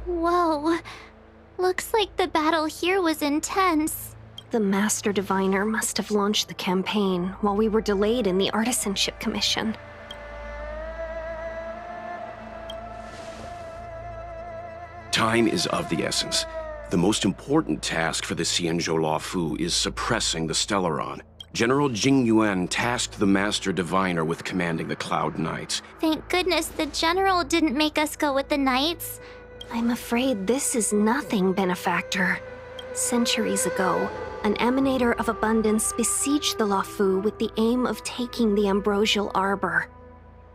Whoa. Looks like the battle here was intense. The Master Diviner must have launched the campaign while we were delayed in the Artisanship Commission. Time is of the essence. The most important task for the Xianzhou Luofu is suppressing the Stellaron. General Jing Yuan tasked the Master Diviner with commanding the Cloud Knights. Thank goodness the General didn't make us go with the Knights. I'm afraid this is nothing, Benefactor. Centuries ago, an Emanator of Abundance besieged the Luofu with the aim of taking the Ambrosial Arbor.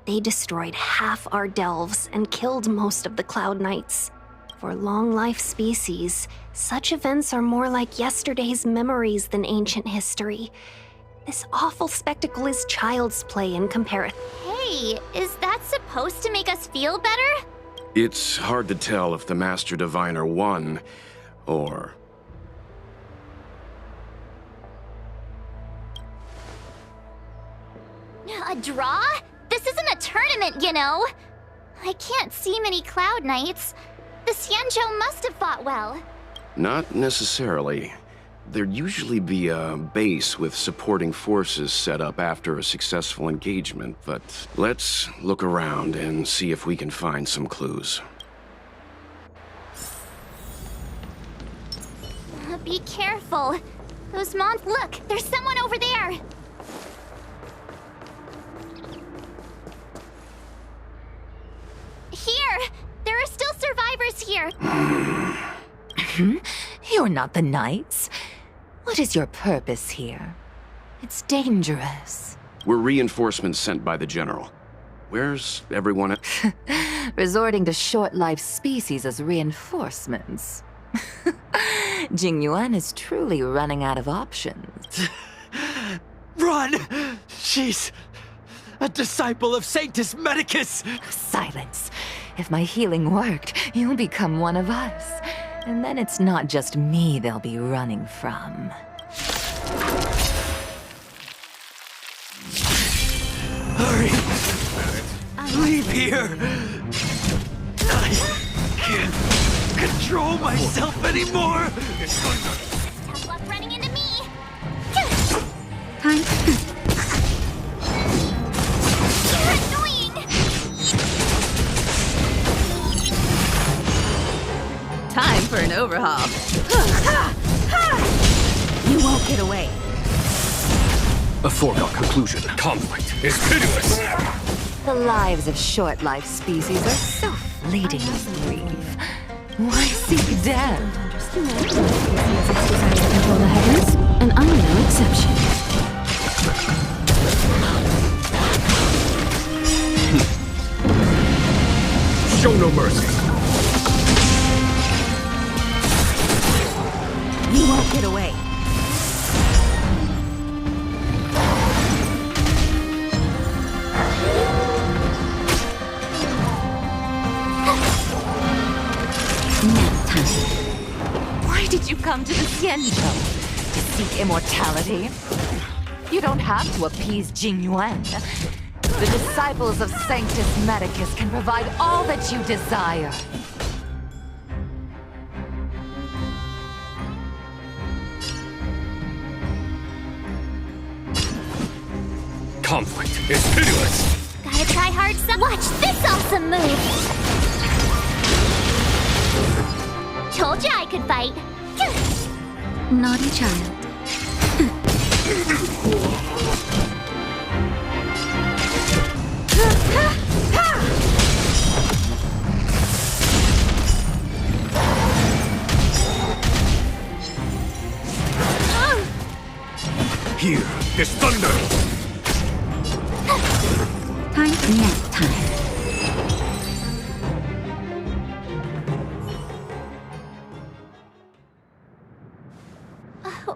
They destroyed half our delves and killed most of the Cloud Knights. For long-life species, such events are more like yesterday's memories than ancient history. This awful spectacle is child's play in comparison. Hey, is that supposed to make us feel better? It's hard to tell if the Master Diviner won, or... A draw? This isn't a tournament, you know. I can't see many Cloud Knights. The Xianzhou must have fought well. Not necessarily. There'd usually be a base with supporting forces set up after a successful engagement, but let's look around and see if we can find some clues. Be careful. Those Look, there's someone over there. Here! There are still survivors here! You're not the Knights. What is your purpose here? It's dangerous. We're reinforcements sent by the General. Where's everyone? Resorting to short-lived species as reinforcements. Jing Yuan is truly running out of options. Run! She's a disciple of Sanctus Medicus! Silence. If my healing worked, you'll become one of us. And then it's not just me they'll be running from. Hurry! Leave here! I can't control myself anymore! Tough luck running into me! You're annoying! Time for an overhaul. You won't get away. A foregone conclusion. Conflict is pitiless. The lives of short-lived species are so fleetingly brief. Why seek death? Humanity has its desire to control the heavens, and I'm no exception. Show no mercy. You won't get away. Nap time. Why did you come to the Xianzhou? To seek immortality? You don't have to appease Jing Yuan. The disciples of Sanctus Medicus can provide all that you desire. Conflict is pitiless. Gotta try hard some. Watch this awesome move! Told you I could fight. Naughty child. Here is thunder. Time for nap time.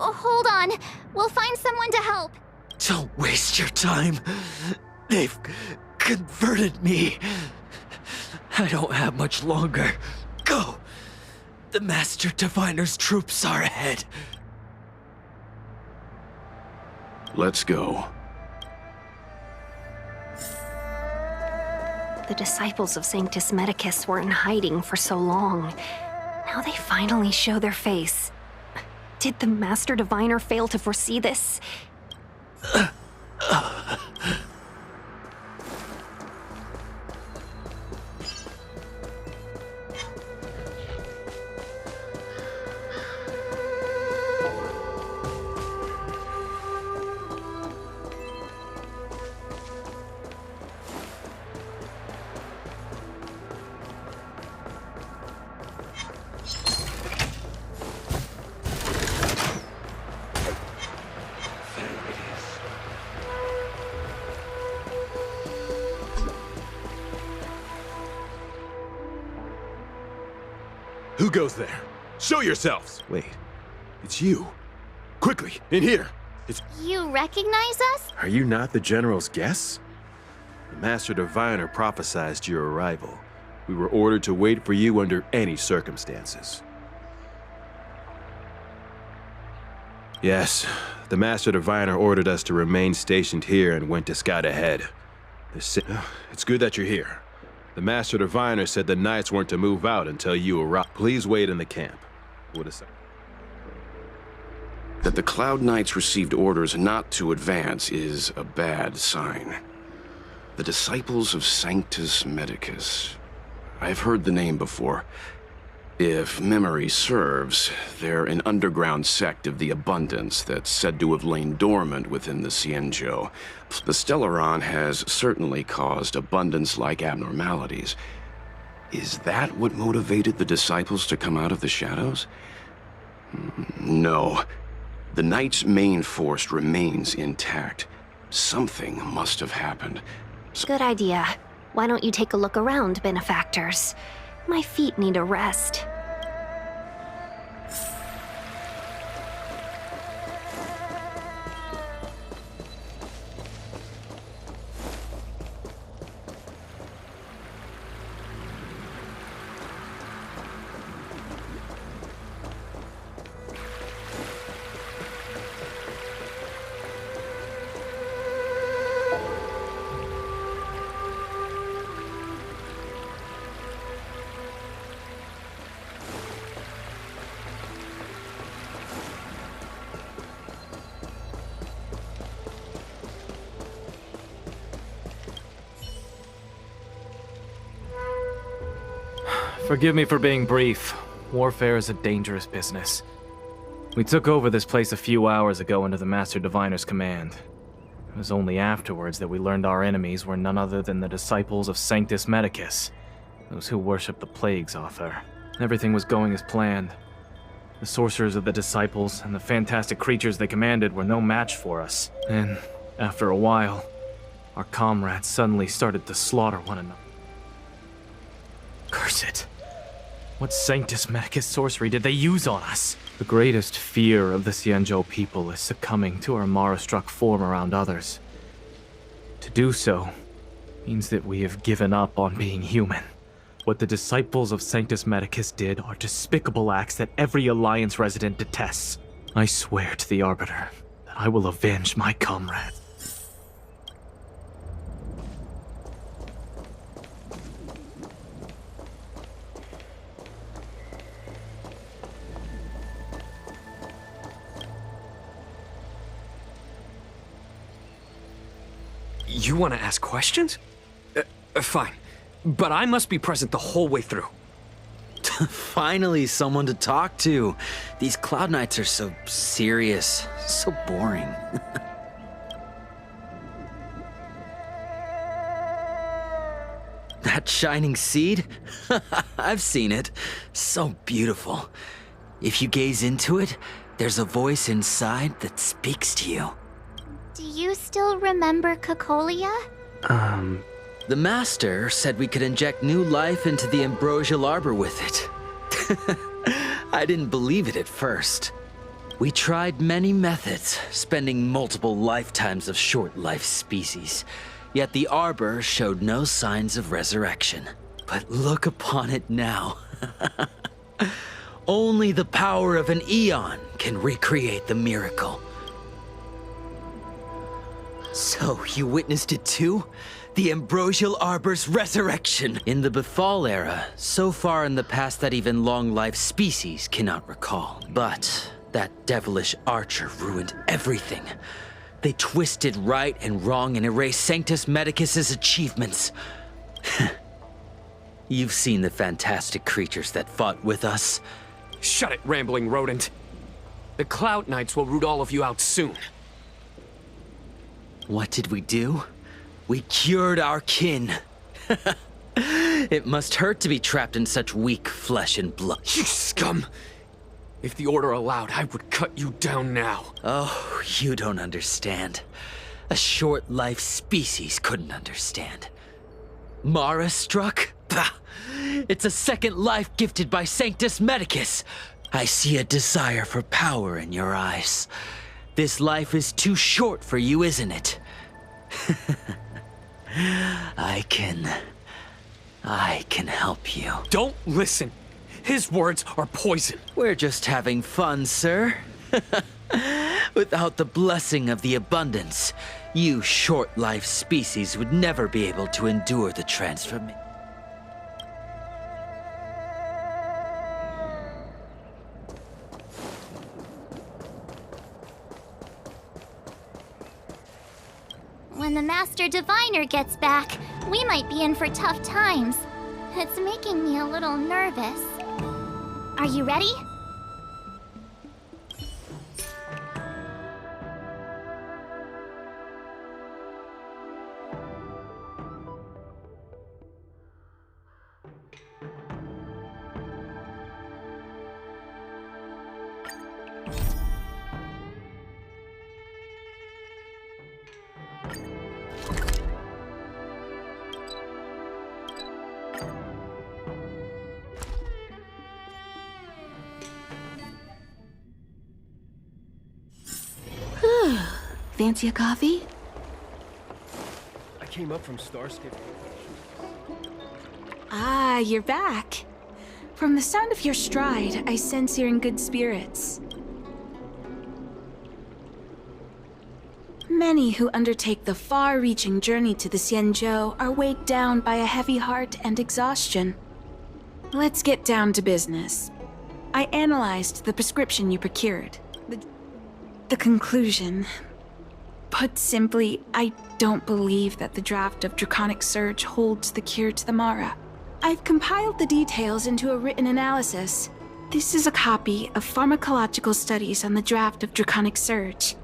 Hold on. We'll find someone to help. Don't waste your time. They've converted me. I don't have much longer. Go! The Master Diviner's troops are ahead. Let's go. The disciples of Sanctus Medicus were in hiding for so long. Now they finally show their face. Did the Master Diviner fail to foresee this? Who goes there? Show yourselves! Wait, it's you. Quickly, in here! You recognize us? Are you not the General's guests? The Master Diviner prophesied your arrival. We were ordered to wait for you under any circumstances. Yes, the Master Diviner ordered us to remain stationed here and went to scout ahead. It's good that you're here. The Master Diviner said the Knights weren't to move out until you arrived. Please wait in the camp. That the Cloud Knights received orders not to advance is a bad sign. The Disciples of Sanctus Medicus. I've heard the name before. If memory serves, they're an underground sect of the Abundance that's said to have lain dormant within the Xianzhou. The Stellaron has certainly caused Abundance-like abnormalities. Is that what motivated the Disciples to come out of the shadows? No. The Knight's main force remains intact. Something must have happened. Good idea. Why don't you take a look around, benefactors? My feet need a rest. Forgive me for being brief. Warfare is a dangerous business. We took over this place a few hours ago under the Master Diviner's command. It was only afterwards that we learned our enemies were none other than the disciples of Sanctus Medicus, those who worship the Plague's author. Everything was going as planned. The sorcerers of the disciples and the fantastic creatures they commanded were no match for us. And, after a while, our comrades suddenly started to slaughter one another. Curse it. What Sanctus Medicus sorcery did they use on us? The greatest fear of the Xianzhou people is succumbing to our Mara-struck form around others. To do so means that we have given up on being human. What the disciples of Sanctus Medicus did are despicable acts that every Alliance resident detests. I swear to the Arbiter that I will avenge my comrades. You want to ask questions? Fine. But I must be present the whole way through. Finally, someone to talk to. These Cloud Knights are so serious, so boring. That shining seed? I've seen it. So beautiful. If you gaze into it, there's a voice inside that speaks to you. Do you still remember Cocolia? The Master said we could inject new life into the ambrosial arbor with it. I didn't believe it at first. We tried many methods, spending multiple lifetimes of short-life species. Yet the arbor showed no signs of resurrection. But look upon it now. Only the power of an eon can recreate the miracle. So, you witnessed it too? The Ambrosial Arbor's resurrection! In the Befall era, so far in the past that even long-lived species cannot recall. But that devilish archer ruined everything. They twisted right and wrong and erased Sanctus Medicus's achievements. You've seen the fantastic creatures that fought with us. Shut it, rambling rodent. The Cloud Knights will root all of you out soon. What did we do? We cured our kin. It must hurt to be trapped in such weak flesh and blood. You scum! If the Order allowed, I would cut you down now. Oh, you don't understand. A short-life species couldn't understand. Mara struck? Bah! It's a second life gifted by Sanctus Medicus. I see a desire for power in your eyes. This life is too short for you, isn't it? I can help you. Don't listen. His words are poison. We're just having fun, sir. Without the blessing of the abundance, you short-life species would never be able to endure the transformation. When the Master Diviner gets back, we might be in for tough times. It's making me a little nervous. Are you ready? Fancy a coffee? I came up from Starscape. Ah, you're back. From the sound of your stride, I sense you're in good spirits. Many who undertake the far-reaching journey to the Xianzhou are weighed down by a heavy heart and exhaustion. Let's get down to business. I analyzed the prescription you procured. The conclusion. Put simply, I don't believe that the draft of Draconic Surge holds the cure to the Mara. I've compiled the details into a written analysis. This is a copy of pharmacological studies on the draft of Draconic Surge.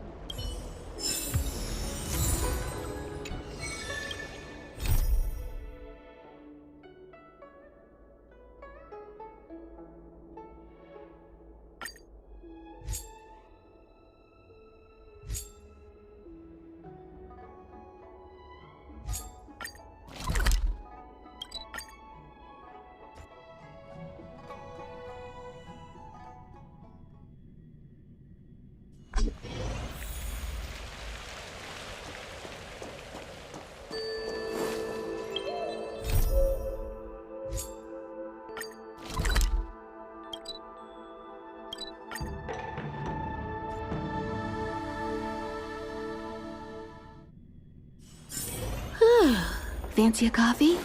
Fancy a coffee?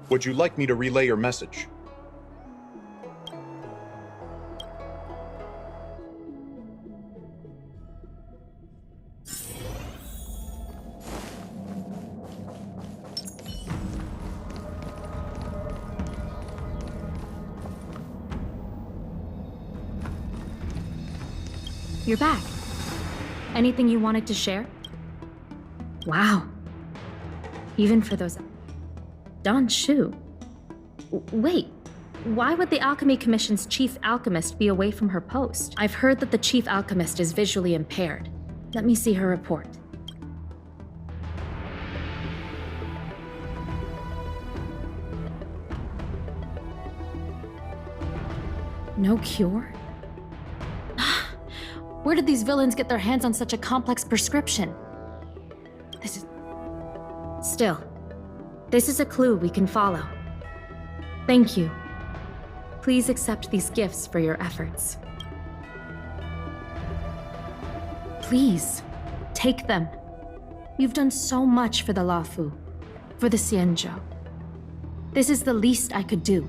Would you like me to relay your message? You're back. Anything you wanted to share? Wow. Even for those... Don Shu. Wait, why would the Alchemy Commission's chief alchemist be away from her post? I've heard that the chief alchemist is visually impaired. Let me see her report. No cure? Where did these villains get their hands on such a complex prescription? Still, this is a clue we can follow. Thank you. Please accept these gifts for your efforts. Please, take them. You've done so much for the Luofu, for the Xianzhou. This is the least I could do.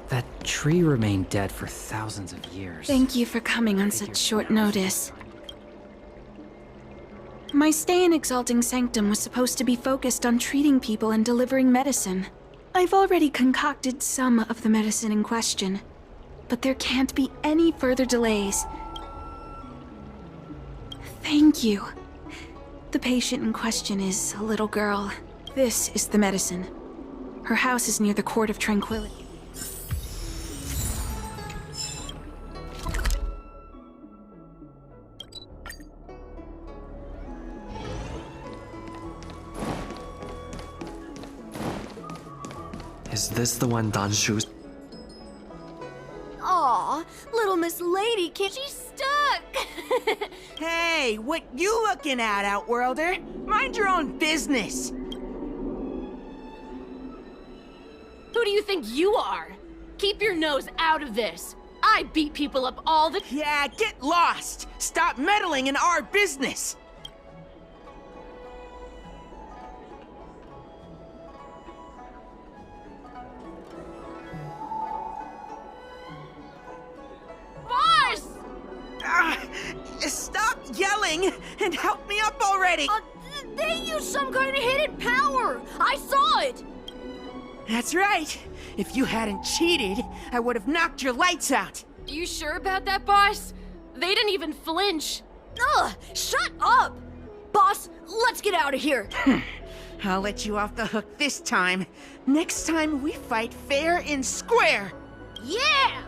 That tree remained dead for thousands of years. Thank you for coming on such short notice. My stay in Exalting Sanctum was supposed to be focused on treating people and delivering medicine. I've already concocted some of the medicine in question, but there can't be any further delays. Thank you. The patient in question is a little girl. This is the medicine. Her house is near the Court of Tranquility. Is this the one Dan Shu's? Aw, little Miss Lady, she's stuck! Hey, what you looking at, Outworlder? Mind your own business! Who do you think you are? Keep your nose out of this. I beat people up all the— Yeah, get lost! Stop meddling in our business! Stop yelling and help me up already! They used some kind of hidden power! I saw it! That's right. If you hadn't cheated, I would have knocked your lights out. You sure about that, boss? They didn't even flinch. Ugh! Shut up! Boss, let's get out of here! I'll let you off the hook this time. Next time we fight fair and square! Yeah!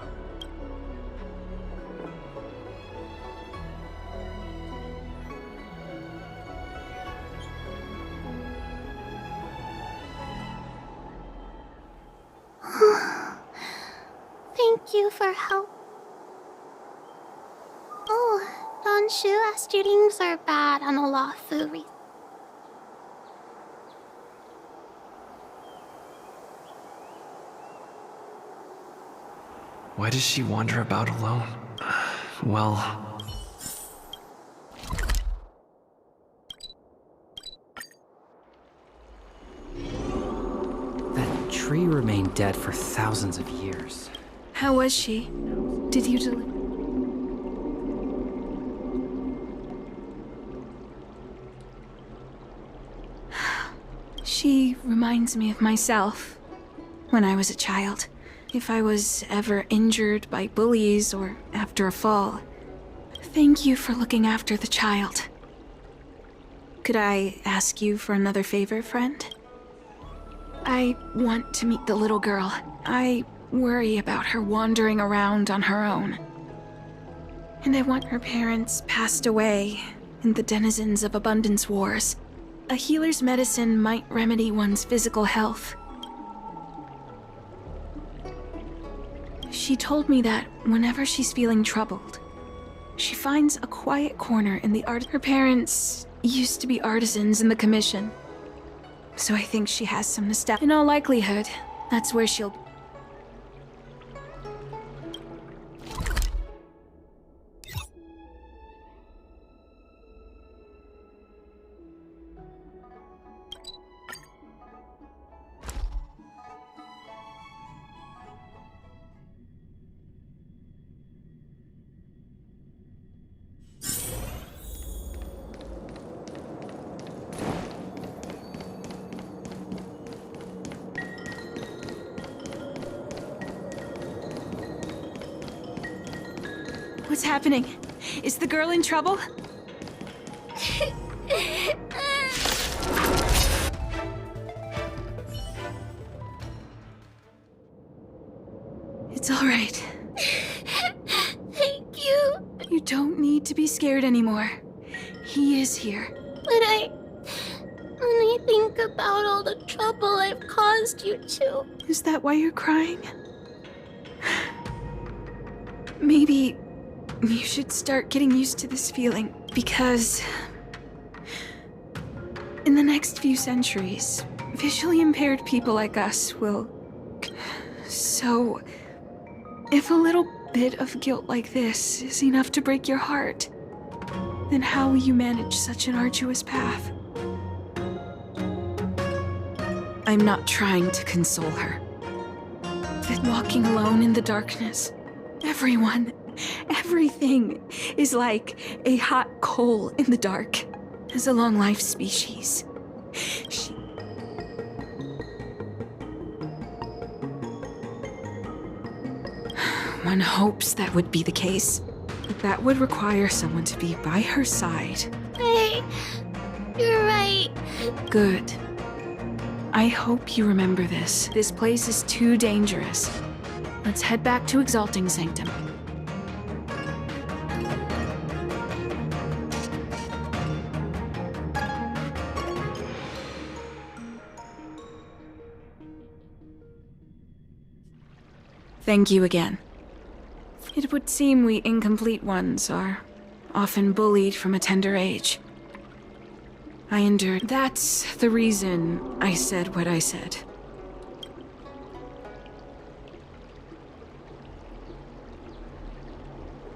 Thank you for help. Oh, Don Shu asked you things are bad on the Luofu. Why does she wander about alone? Well... That tree remained dead for thousands of years. How was she? Did you deliver? She reminds me of myself when I was a child. If I was ever injured by bullies or after a fall. Thank you for looking after the child. Could I ask you for another favor, friend? I want to meet the little girl. I worry about her wandering around on her own. And I want her parents passed away in the denizens of Abundance Wars. A healer's medicine might remedy one's physical health. She told me that whenever she's feeling troubled, she finds a quiet corner in the art. Her parents used to be artisans in the commission, so I think she has some nostalgia. In all likelihood, that's where she'll be. What's happening? Is the girl in trouble? It's all right. Thank you. You don't need to be scared anymore. He is here. But when I think about all the trouble I've caused you two. Is that why you're crying? Maybe you should start getting used to this feeling, because in the next few centuries, visually impaired people like us will... So, if a little bit of guilt like this is enough to break your heart, then how will you manage such an arduous path? I'm not trying to console her. That walking alone in the darkness, everyone, everything is like a hot coal in the dark. As a long-life species, one hopes that would be the case, but that would require someone to be by her side. Hey, you're right. Good. I hope you remember this. This place is too dangerous. Let's head back to Exalting Sanctum. Thank you again. It would seem we incomplete ones are often bullied from a tender age. I endured. That's the reason I said what I said.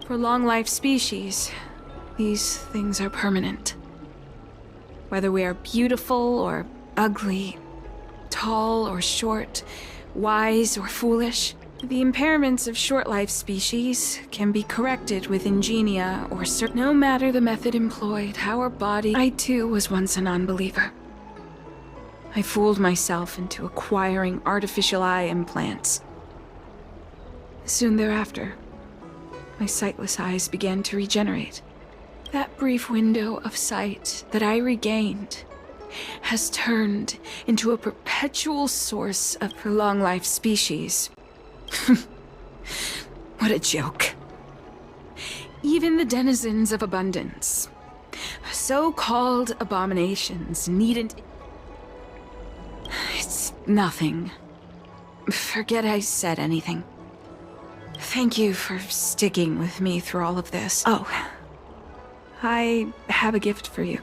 For long-life species, these things are permanent. Whether we are beautiful or ugly, tall or short, wise or foolish, the impairments of short-life species can be corrected with ingenia or no matter the method employed, our body... I too was once a non-believer. I fooled myself into acquiring artificial eye implants. Soon thereafter, my sightless eyes began to regenerate. That brief window of sight that I regained has turned into a perpetual source of for long-life species. What a joke. Even the denizens of abundance, so-called abominations, needn't... It's nothing. Forget I said anything. Thank you for sticking with me through all of this. Oh, I have a gift for you.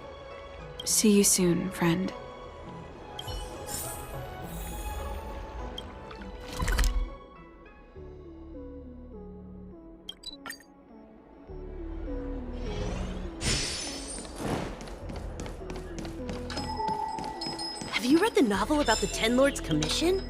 See you soon, friend. Have you read the novel about the Ten Lords' Commission?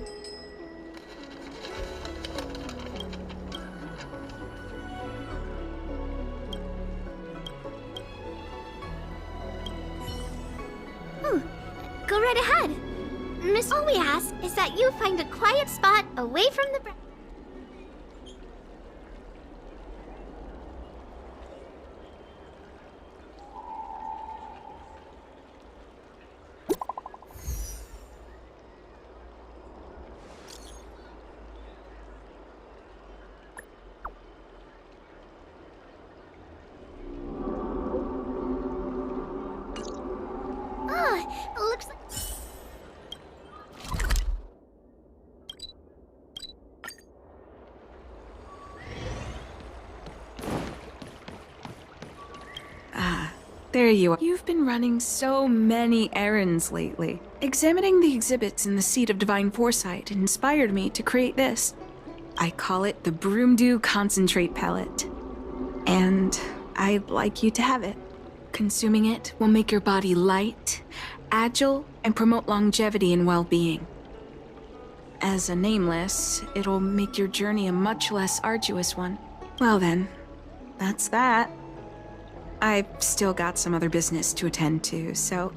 Go right ahead. Miss, all we ask is that you find a quiet spot away from the... looks like... There you are. You've been running so many errands lately. Examining the exhibits in the Seat of Divine Foresight inspired me to create this. I call it the Broomdew Concentrate Pellet. And I'd like you to have it. Consuming it will make your body light, agile, and promote longevity and well-being. As a nameless, it'll make your journey a much less arduous one. Well then, that's that. I've still got some other business to attend to, so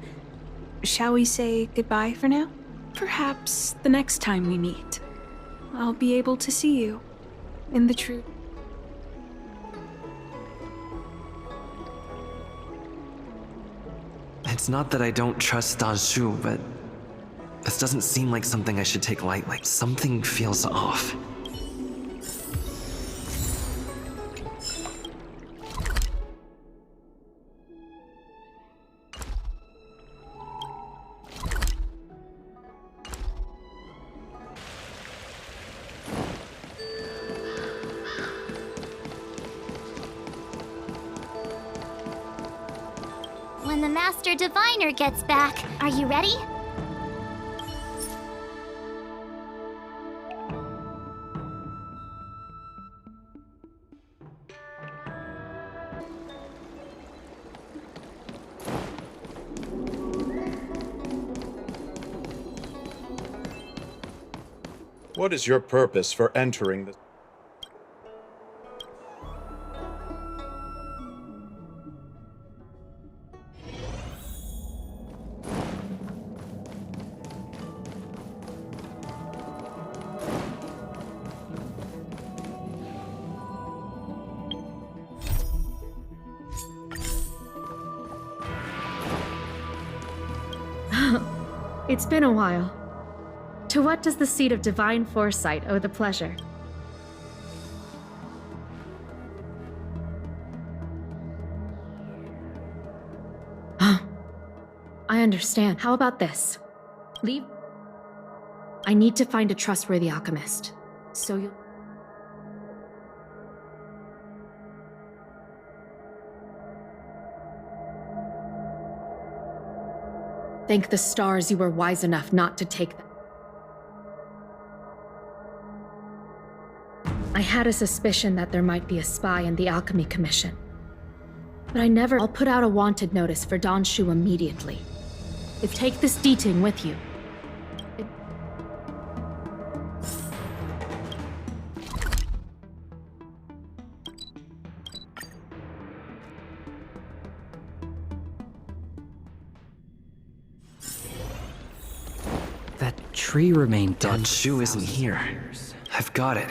shall we say goodbye for now? Perhaps the next time we meet, I'll be able to see you in the true... It's not that I don't trust Danshu, but this doesn't seem like something I should take lightly. Something feels off. When the Master Diviner gets back, are you ready? What is your purpose for entering this? It's been a while. To what does the seat of divine foresight owe the pleasure? I understand. How about this? Leave. I need to find a trustworthy alchemist. So you'll... Thank the stars you were wise enough not to take them. I had a suspicion that there might be a spy in the Alchemy Commission. But I never... I'll put out a wanted notice for Danshu immediately. Take this Diting with you. That tree remained dead. Danshu isn't here. I've got it.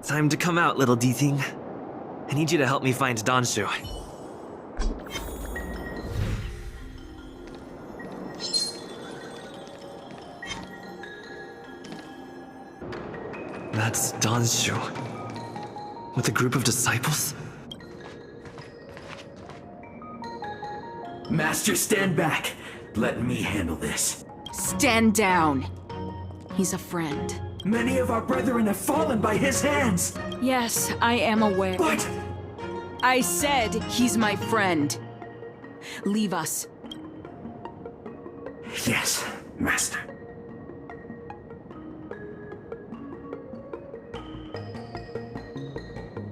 Time to come out, little D-Thing. I need you to help me find Danshu. That's Danshu. With a group of disciples? Master, stand back. Let me handle this. Stand down. He's a friend. Many of our brethren have fallen by his hands. Yes, I am aware. What? I said he's my friend. Leave us. Yes, Master.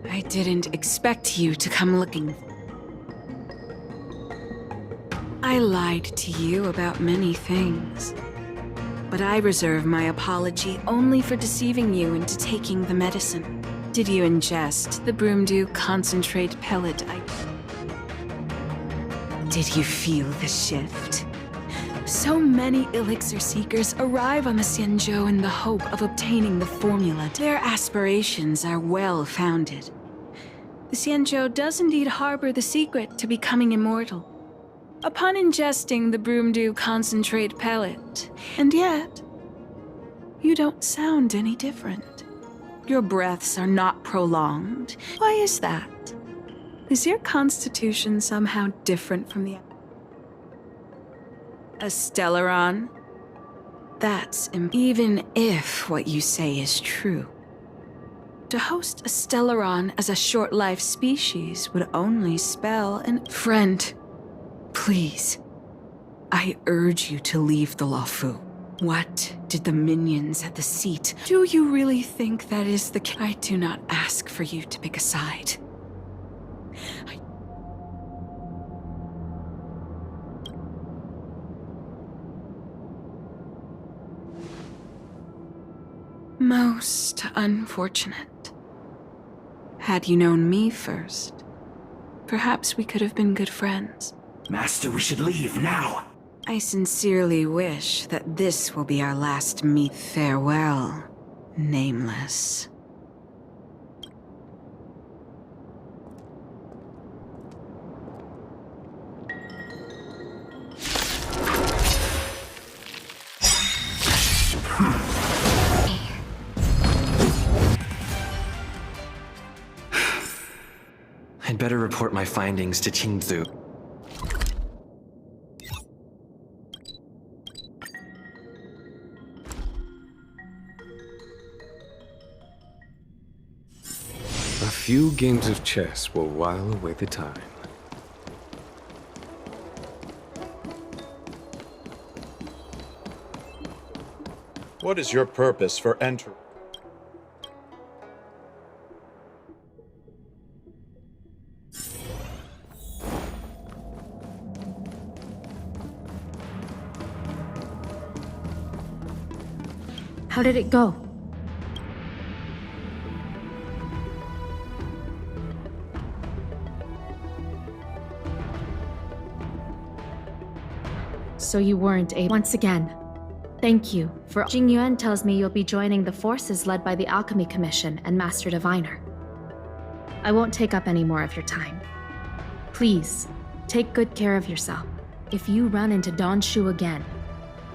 I didn't expect you to come looking. I lied to you about many things. But I reserve my apology only for deceiving you into taking the medicine. Did you ingest the Broomdew concentrate pellet? Did you feel the shift? So many elixir seekers arrive on the Xianzhou in the hope of obtaining the formula. Their aspirations are well-founded. The Xianzhou does indeed harbor the secret to becoming immortal. Upon ingesting the Broomdew concentrate pellet, and yet, you don't sound any different. Your breaths are not prolonged. Why is that? Is your constitution somehow different from the... A Stellaron? That's even if what you say is true. To host a Stellaron as a short-life species would only spell an... Friend. Please, I urge you to leave the Luofu. What did the minions at the seat? Do you really think that is the case? I do not ask for you to pick a side. Most unfortunate. Had you known me first, perhaps we could have been good friends. Master, we should leave now. I sincerely wish that this will be our last meet. Farewell, Nameless. I'd better report my findings to Qingzu. A few games of chess will while away the time. What is your purpose for entering? How did it go? So you weren't able. Once again, thank you for. Jing Yuan tells me you'll be joining the forces led by the Alchemy Commission and Master Diviner. I won't take up any more of your time. Please, take good care of yourself. If you run into Don Shu again,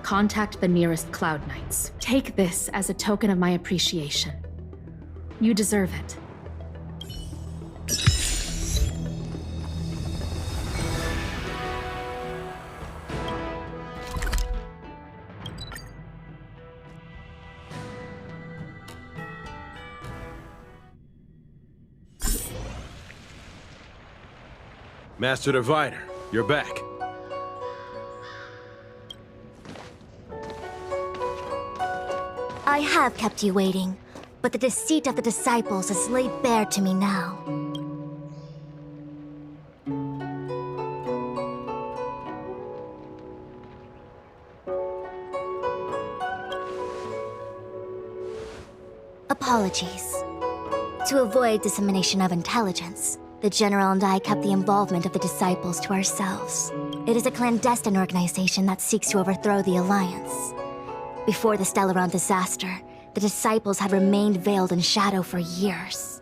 contact the nearest Cloud Knights. Take this as a token of my appreciation. You deserve it. Master Diviner, you're back. I have kept you waiting, but the deceit of the disciples is laid bare to me now. Apologies. To avoid dissemination of intelligence, the General and I kept the involvement of the disciples to ourselves. It is a clandestine organization that seeks to overthrow the Alliance. Before the Stellaron disaster, the disciples had remained veiled in shadow for years.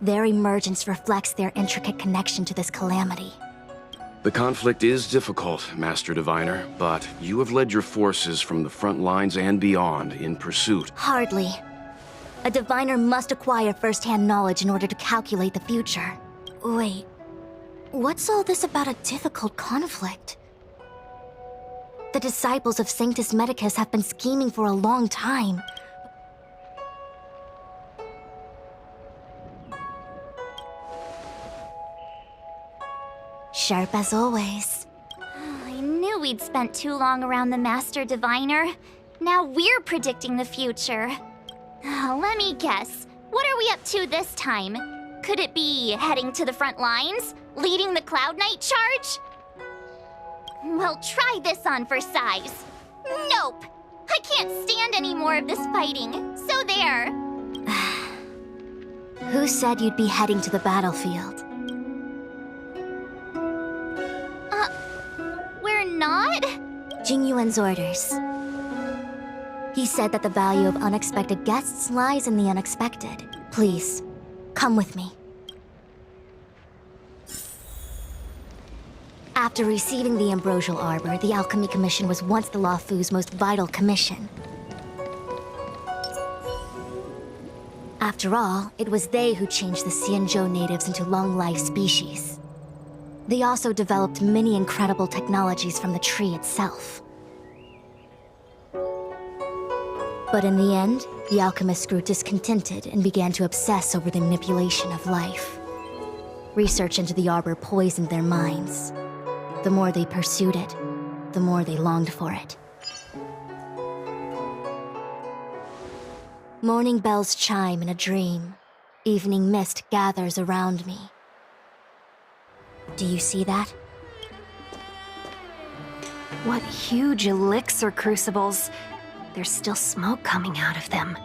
Their emergence reflects their intricate connection to this calamity. The conflict is difficult, Master Diviner, but you have led your forces from the front lines and beyond in pursuit. Hardly. A diviner must acquire first-hand knowledge in order to calculate the future. Wait, what's all this about a difficult conflict? The disciples of Sanctus Medicus have been scheming for a long time. Sharp as always. I knew we'd spent too long around the Master Diviner. Now we're predicting the future. Let me guess. What are we up to this time? Could it be heading to the front lines? Leading the Cloud Knight charge? Well, try this on for size. Nope! I can't stand any more of this fighting, so there. Who said you'd be heading to the battlefield? We're not? Jing Yuan's orders. He said that the value of unexpected guests lies in the unexpected. Please, come with me. After receiving the Ambrosial Arbor, the Alchemy Commission was once the Luofu's most vital commission. After all, it was they who changed the Xianzhou natives into long-life species. They also developed many incredible technologies from the tree itself. But in the end, the alchemists grew discontented and began to obsess over the manipulation of life. Research into the arbor poisoned their minds. The more they pursued it, the more they longed for it. Morning bells chime in a dream. Evening mist gathers around me. Do you see that? What huge elixir crucibles. There's still smoke coming out of them.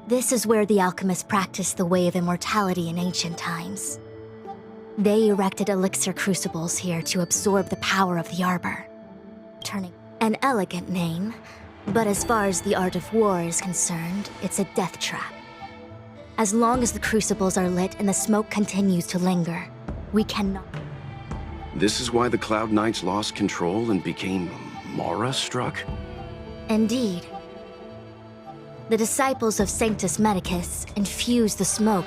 This is where the alchemists practiced the way of immortality in ancient times. They erected elixir crucibles here to absorb the power of the arbor. Turning an elegant name, but as far as the art of war is concerned, it's a death trap. As long as the crucibles are lit and the smoke continues to linger, we cannot. This is why the Cloud Knights lost control and became Mara-struck? Indeed. The disciples of Sanctus Medicus infuse the smoke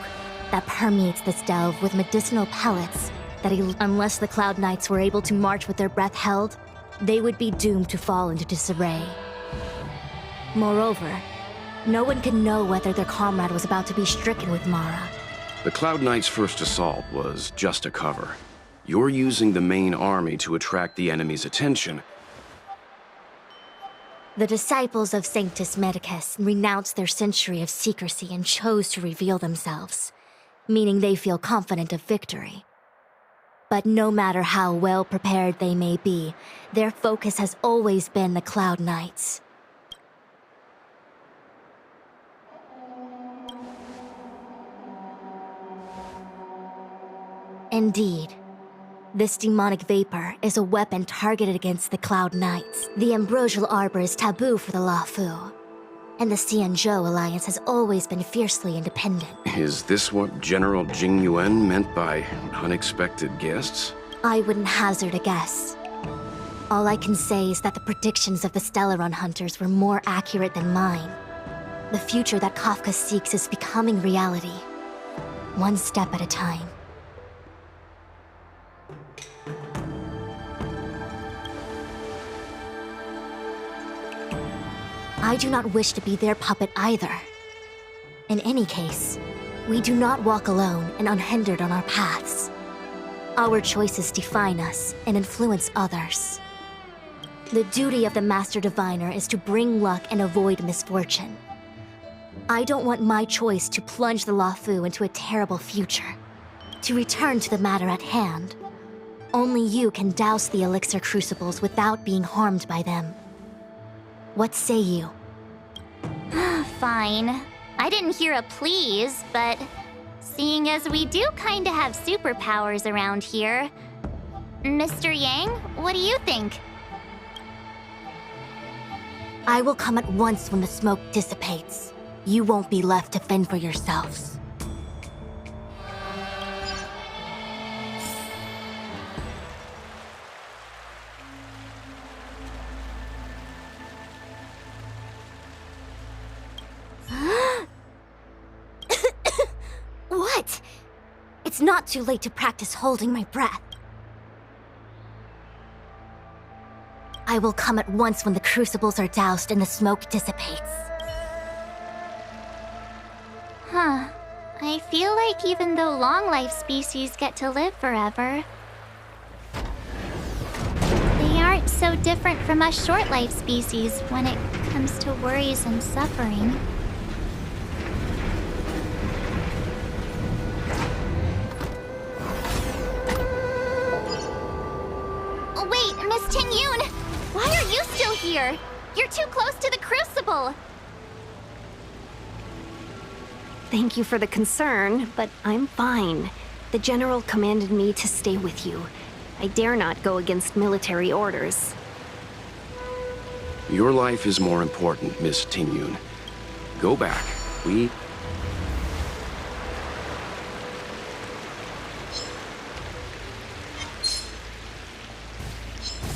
that permeates this delve with medicinal pellets that unless the Cloud Knights were able to march with their breath held, they would be doomed to fall into disarray. Moreover, no one could know whether their comrade was about to be stricken with Mara. The Cloud Knights' first assault was just a cover. You're using the main army to attract the enemy's attention. The disciples of Sanctus Medicus renounced their century of secrecy and chose to reveal themselves, meaning they feel confident of victory. But no matter how well prepared they may be, their focus has always been the Cloud Knights. Indeed. This demonic vapor is a weapon targeted against the Cloud Knights. The ambrosial arbor is taboo for the Luofu, and the Xianzhou alliance has always been fiercely independent. Is this what General Jing Yuan meant by unexpected guests? I wouldn't hazard a guess. All I can say is that the predictions of the Stellaron hunters were more accurate than mine. The future that Kafka seeks is becoming reality, one step at a time. I do not wish to be their puppet either. In any case, we do not walk alone and unhindered on our paths. Our choices define us and influence others. The duty of the Master Diviner is to bring luck and avoid misfortune. I don't want my choice to plunge the Luofu into a terrible future. To return to the matter at hand, only you can douse the elixir crucibles without being harmed by them. What say you? Fine. I didn't hear a please, but seeing as we do kinda have superpowers around here, Mr. Yang, what do you think? I will come at once when the smoke dissipates. You won't be left to fend for yourselves. What? It's not too late to practice holding my breath. I will come at once when the crucibles are doused and the smoke dissipates. Huh. I feel like even though long-life species get to live forever, they aren't so different from us short-life species when it comes to worries and suffering. Wait, Miss Tingyun! Why are you still here? You're too close to the crucible! Thank you for the concern, but I'm fine. The General commanded me to stay with you. I dare not go against military orders. Your life is more important, Miss Tingyun. Go back. We...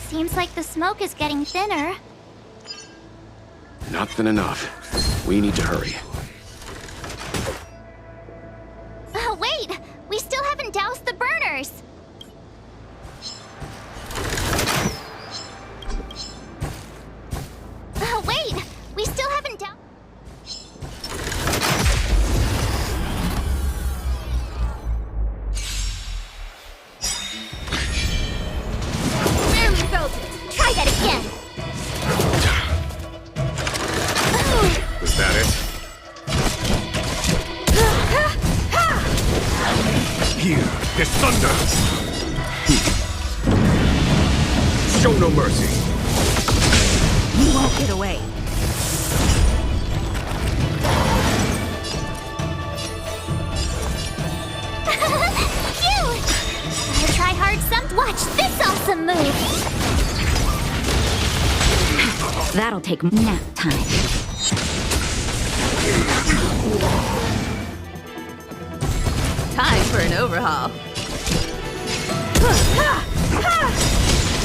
Seems like the smoke is getting thinner. Not thin enough. We need to hurry. Wait! We still haven't doused the burners! Wait! We still haven't doused... Barely felt it! Try that again! Was that it? Here, his thunder! Show no mercy! You won't get away. Phew! Watch this awesome move! That'll take nap time. Time for an overhaul.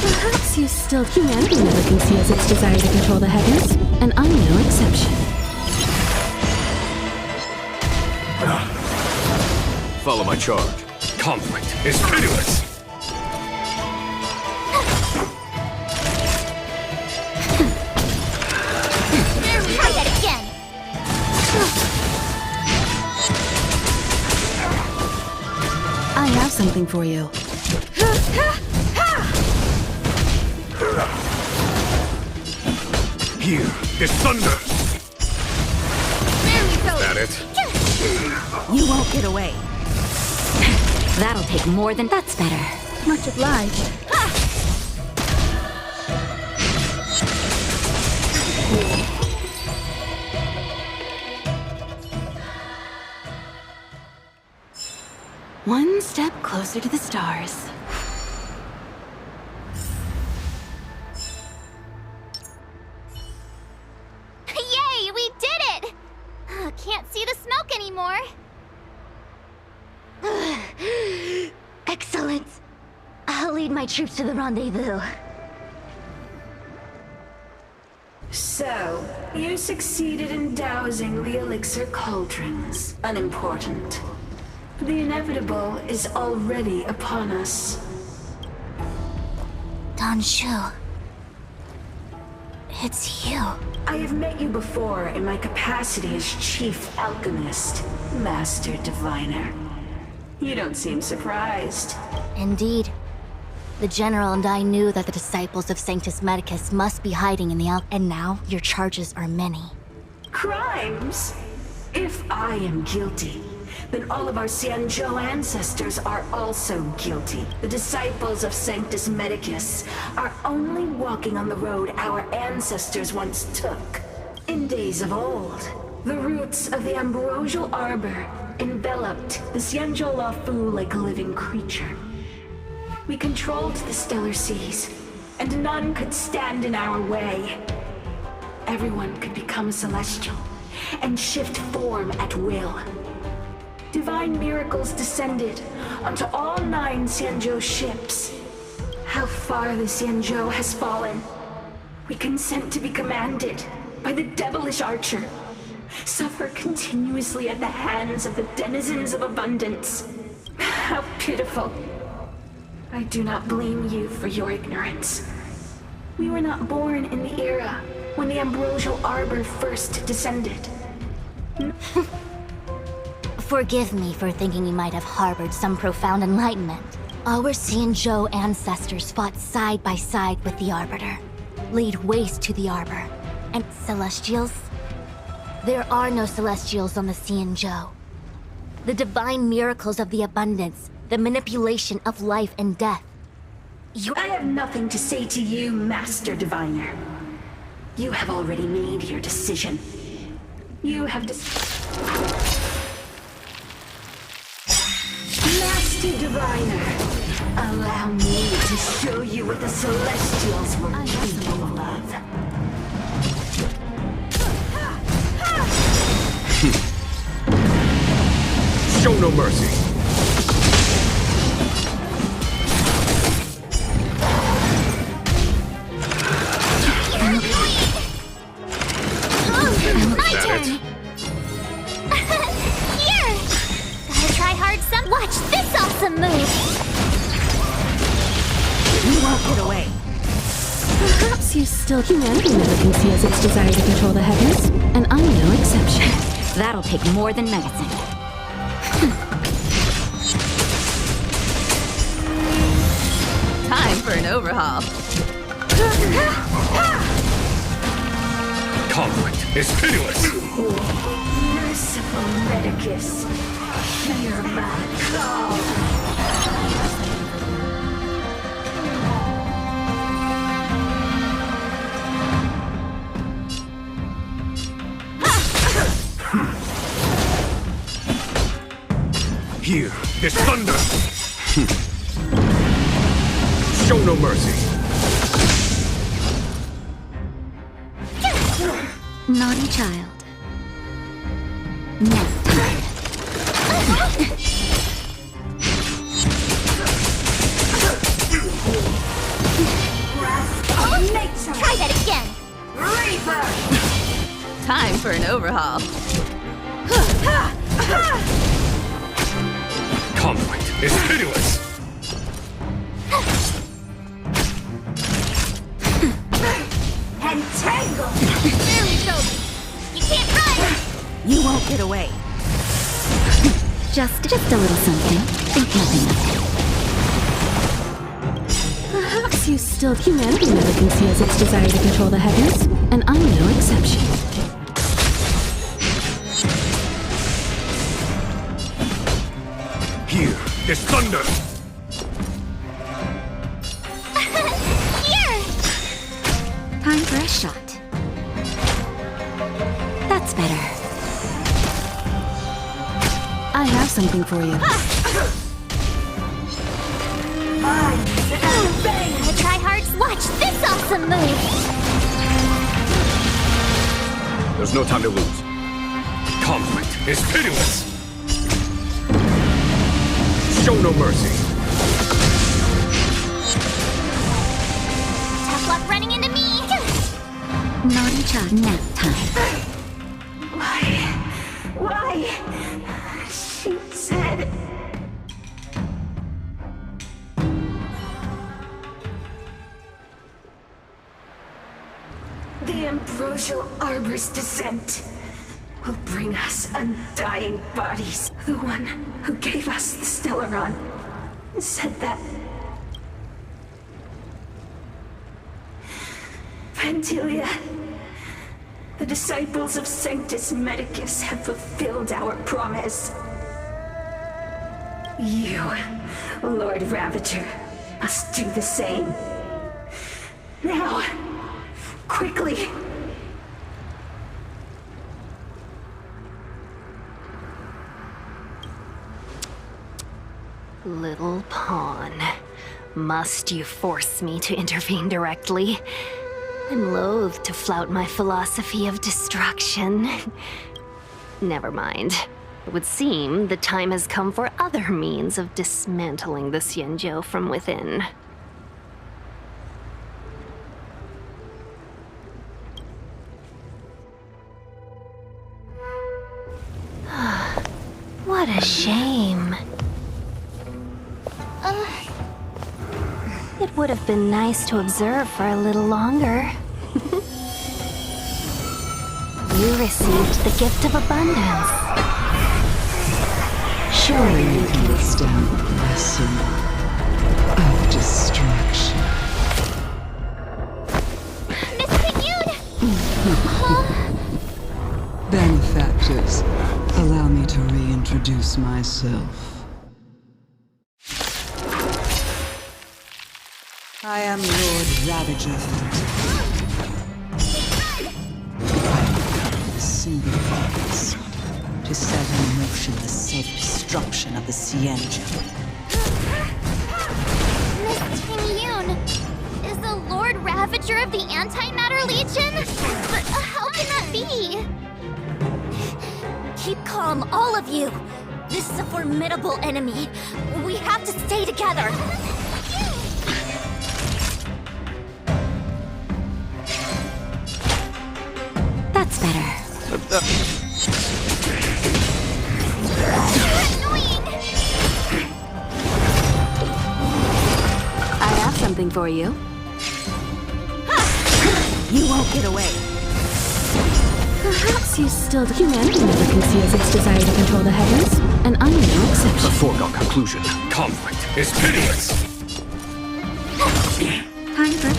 Perhaps you still humanity never conceals its desire to control the heavens, and I'm no exception. Follow my charge. Conflict is pitiless. Try that again! I have something for you. Here is thunder. Is that it? You won't get away. That'll take more than... That's better. Much obliged. One step closer to the stars. Yay, we did it! Can't see the smoke anymore. Excellent. I'll lead my troops to the rendezvous. So, you succeeded in dousing the elixir cauldrons. Unimportant. The inevitable is already upon us. Don Shu. It's you. I have met you before in my capacity as Chief Alchemist, Master Diviner. You don't seem surprised. Indeed. The General and I knew that the disciples of Sanctus Medicus must be hiding in the and now your charges are many. Crimes? If I am guilty, then all of our Xianzhou ancestors are also guilty. The disciples of Sanctus Medicus are only walking on the road our ancestors once took. In days of old, the roots of the ambrosial arbor enveloped the Xianzhou Lafu like a living creature. We controlled the stellar seas, and none could stand in our way. Everyone could become celestial and shift form at will. Divine miracles descended onto all 9 Xianzhou ships. How far the Xianzhou has fallen. We consent to be commanded by the devilish archer. Suffer continuously at the hands of the denizens of abundance. How pitiful. I do not blame you for your ignorance. We were not born in the era when the ambrosial arbor first descended. Forgive me for thinking you might have harbored some profound enlightenment. Our Xianzhou ancestors fought side by side with the Arbiter, laid waste to the Arbor, and Celestials? There are no Celestials on the Xianzhou. The divine miracles of the abundance, the manipulation of life and death. I have nothing to say to you, Master Diviner. You have already made your decision. You have Master Diviner, allow me to show you what the Celestials were capable of. Show no mercy. My turn! Here! Gotta try hard some. Watch this awesome move! You won't get away. Perhaps you still humanity never conceals its desire to control the heavens, and I'm no exception. That'll take more than medicine. Time for an overhaul. Conflict is pitiless. Merciful Medicus, hear my call. Here is thunder. Show no mercy. Naughty child. Nap time. Try that again. Time for an overhaul. Conflict is pitiless. Entangle! Very sober. You can't run. You won't get away. Just a little something. Think nothing of it. Perhaps you still. Humanity never conceals its desire to control the heavens, and I'm no exception. Here is thunder. Here. Time for a shot. That's better. I have something for you. The tryhards, watch this awesome move. There's no time to lose. Conflict is pitiless. Show no mercy. Tough luck running into me. Naughty child. Nap time. Why? She said... The ambrosial arbor's descent will bring us undying bodies. The one who gave us the Stellaron said that. Pantilia, the disciples of Sanctus Medicus have fulfilled our promise. You, Lord Ravager, must do the same. Now, quickly! Little pawn. Must you force me to intervene directly? I'm loath to flout my philosophy of destruction. Never mind. It would seem the time has come for other means of dismantling the Xianzhou from within. What a shame. It would have been nice to observe for a little longer. You received the gift of abundance. Surely you can withstand the lesson of destruction. Miss Pignoon! Benefactors, allow me to reintroduce myself. I am Lord Ravager. A single purpose: to set in motion the self-destruction of the Xianzhou. Miss Pignoon, is the Lord Ravager of the Antimatter Legion? But how can that be? Keep calm, all of you. This is a formidable enemy. We have to stay together. That's better. I have something for you. You won't get away. Perhaps you still. Humanity never conceals its desire to control the heavens, and I'm no exception. A foregone conclusion. Conflict is pitiless. Time for.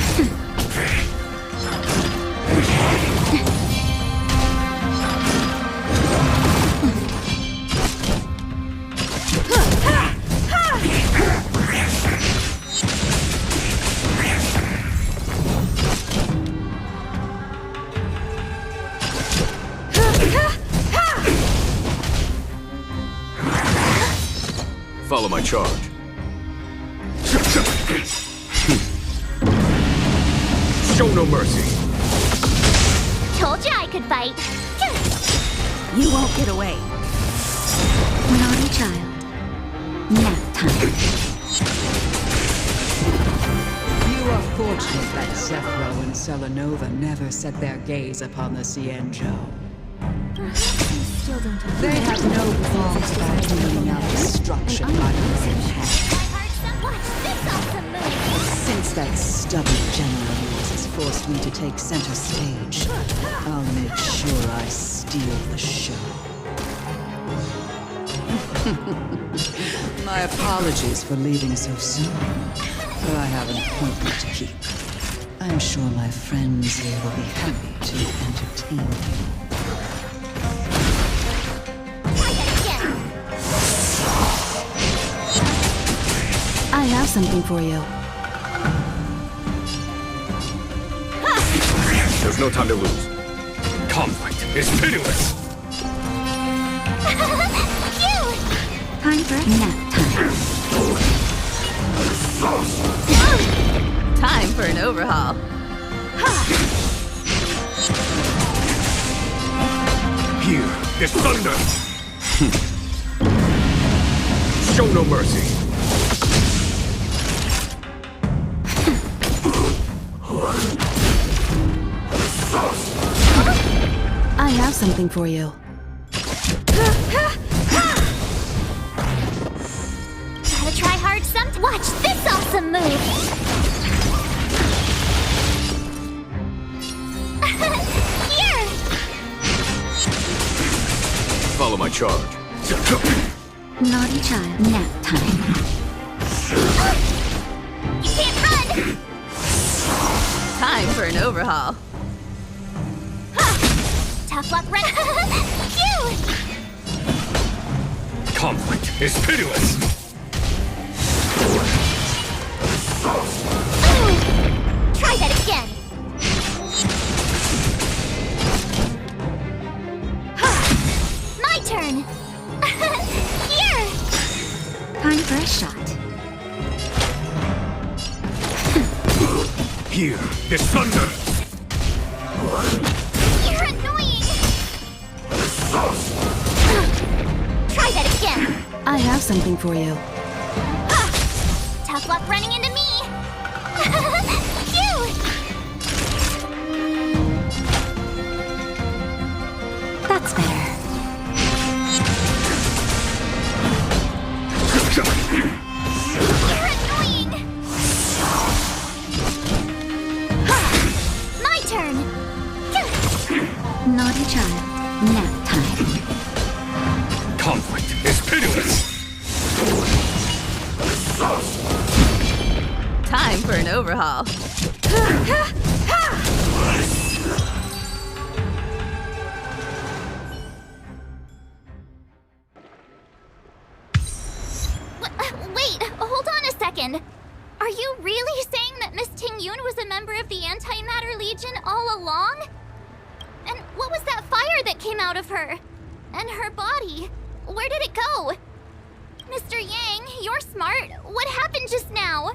Follow my charge. Show no mercy. Told you I could fight. You won't get away. Naughty child. Nap time. You are fortunate that Zephyro and Selenova never set their gaze upon the Cienjo. They have no qualms about dealing out destruction by their own hand. Since that stubborn general of yours has forced me to take center stage, I'll make sure I steal the show. My apologies for leaving so soon, but I have an appointment to keep. I'm sure my friends here will be happy to entertain you. I have something for you. There's no time to lose. Conflict is pitiless. Time for nap time. Time for an overhaul. Here, this thunder. Show no mercy. I have something for you. Gotta try hard Watch this awesome move! Here! Follow my charge. Naughty child, nap time. You can't run! Time for an overhaul. Tough luck, run! Phew! Conflict is pitiless. Try that again. My turn. Here. Time for a shot. Here, this thunder. You're annoying. Try that again. I have something for you. Tough luck running into me. Phew. That's better. You're annoying. My turn. Naughty child, nap time. Conflict is pitiless. Time for an overhaul. Wait, hold on a second. Are you really saying that Miss Ting-Yun was a member of the Antimatter Legion all along? And what was that fire that came out of her? And her body? Where did it go? Mr. Yang, you're smart. What happened just now?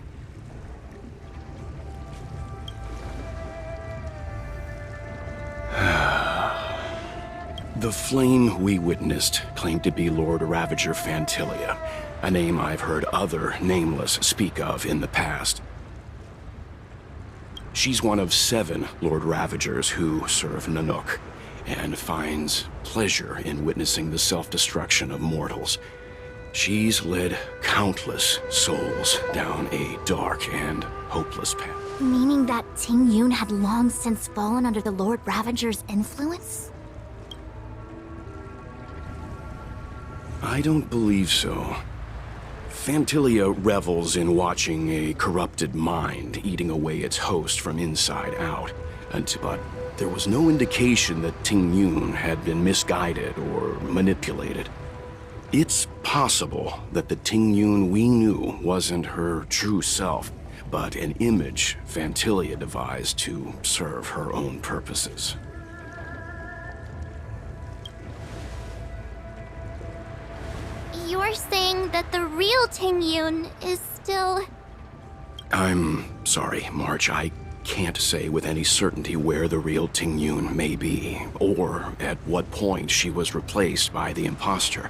The flame we witnessed claimed to be Lord Ravager Fantilia, a name I've heard other Nameless speak of in the past. She's one of 7 Lord Ravagers who serve Nanook, and finds pleasure in witnessing the self-destruction of mortals. She's led countless souls down a dark and hopeless path. Meaning that Ting-Yun had long since fallen under the Lord Ravager's influence? I don't believe so. Fantilia revels in watching a corrupted mind eating away its host from inside out. But there was no indication that Ting-Yun had been misguided or manipulated. It's possible that the Ting-Yun we knew wasn't her true self, but an image Fantilia devised to serve her own purposes. You're saying that the real Ting-Yun is still... I'm sorry, March. I can't say with any certainty where the real Ting Yun may be, or at what point she was replaced by the imposter.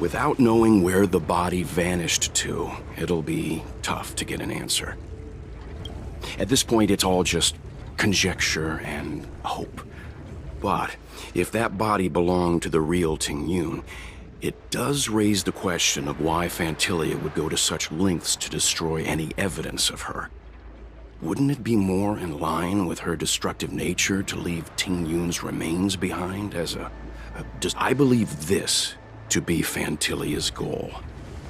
Without knowing where the body vanished to, it'll be tough to get an answer. At this point, it's all just conjecture and hope. But if that body belonged to the real Ting Yun, it does raise the question of why Phantilia would go to such lengths to destroy any evidence of her. Wouldn't it be more in line with her destructive nature to leave Ting Yun's remains behind as I believe this to be Phantilia's goal.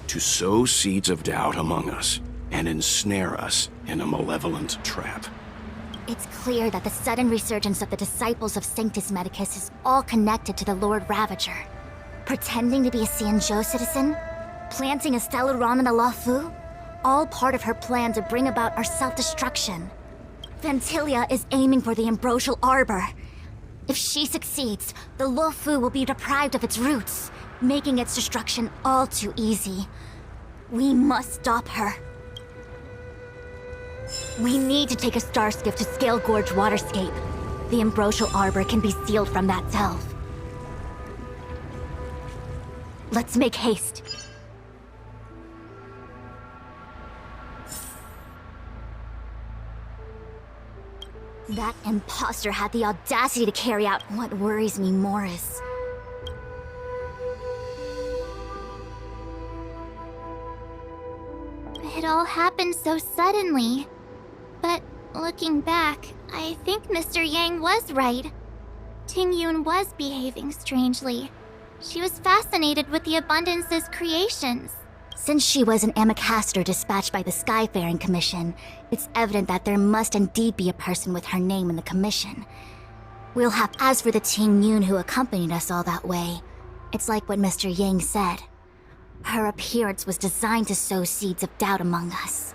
To sow seeds of doubt among us and ensnare us in a malevolent trap. It's clear that the sudden resurgence of the disciples of Sanctus Medicus is all connected to the Lord Ravager. Pretending to be a Xianzhou citizen? Planting a Stellaron in the Luofu? All part of her plan to bring about our self-destruction. Phantilia is aiming for the Ambrosial Arbor. If she succeeds, the Luofu will be deprived of its roots, making its destruction all too easy. We must stop her. We need to take a star skiff to Scale Gorge Waterscape. The Ambrosial Arbor can be sealed from that delve. Let's make haste. That imposter had the audacity to carry out what worries me more is... It all happened so suddenly. But looking back, I think Mr. Yang was right. Ting Yun was behaving strangely. She was fascinated with the Abundance's creations. Since she was an Amicastor dispatched by the Skyfaring Commission, it's evident that there must indeed be a person with her name in the commission. We'll have... As for the Ting Yun who accompanied us all that way, it's like what Mr. Yang said. Her appearance was designed to sow seeds of doubt among us.